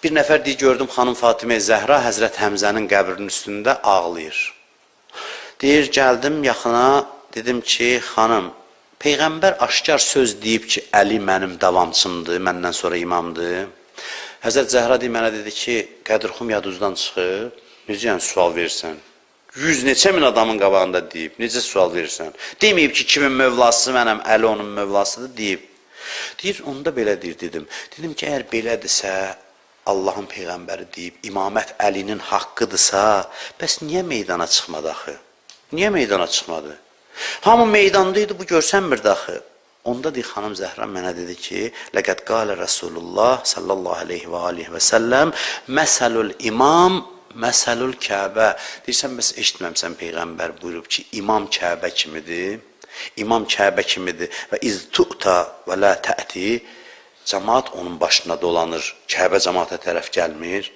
Bir nəfər deyir, gördüm xanım Fatimə Zəhra Həzrət Həmzənin qəbrinin üstündə ağlayır. Deyir, gəldim yaxına, dedim ki, xanım, Peyğəmbər aşkar söz deyib ki, Əli mənim davamçımdır, məndən sonra imamdır. Həzrət Zəhra deyir, mənə dedi ki, Qədirxum yaduzdan çıxıb, necə yəni sual verirsən? 100 neçə min adamın qabağında deyib, necə sual verirsən? Deməyib ki, kimin mövlası mənəm, Əli onun mövlasıdır, deyib. Deyir, onda belə deyir, dedim. Dedim ki, əgər belədirsə, Allahın Peyğəmbəri deyib, imamət Əlinin haqqıdırsa, bəs niyə meydana çıxmadı axı? Niyə meydana çıxmadı? Hamı meydandaydı, bu görsənmirdi axı. Onda deyir, xanım Zəhra mənə dedi ki, Ləqəd qalə Rasulullah sallallahu aleyhi və aleyhi və səlləm, məsəlül imam, məsəlül Kəbə. Deyirsən, bəs eşitməmsən Peyğəmbər buyurub ki, imam Kəbə kimidir, imam Kəbə kimidir və iz tu'ta və la tə'ti, cəmaat onun başına dolanır, Kəbə cəmaata tərəf gəlmir,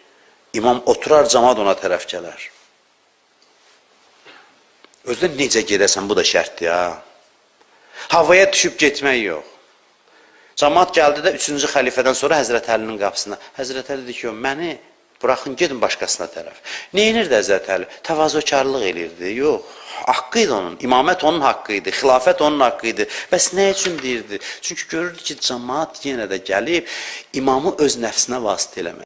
imam oturar, cəmaat ona tərəf gələr. Özdə necə gedəsən, bu da şərtdir, ha? Havaya düşüb getmək yox. Cəmaat gəldi də 3-cü xəlifədən sonra Həzrət Əlinin qapısına. Həzrət Əli dedi ki, məni buraxın, gedin başqasına tərəf. Neynirdi Həzrət Əli? Təvazökarlıq elirdi, yox. Haqqı idi onun, imamət onun haqqı idi, xilafət onun haqqı idi. Bəs nə üçün deyirdi? Çünki görürdü ki, cəmaat yenə də gəlib, imamı öz nəfsinə vasitə eləmək.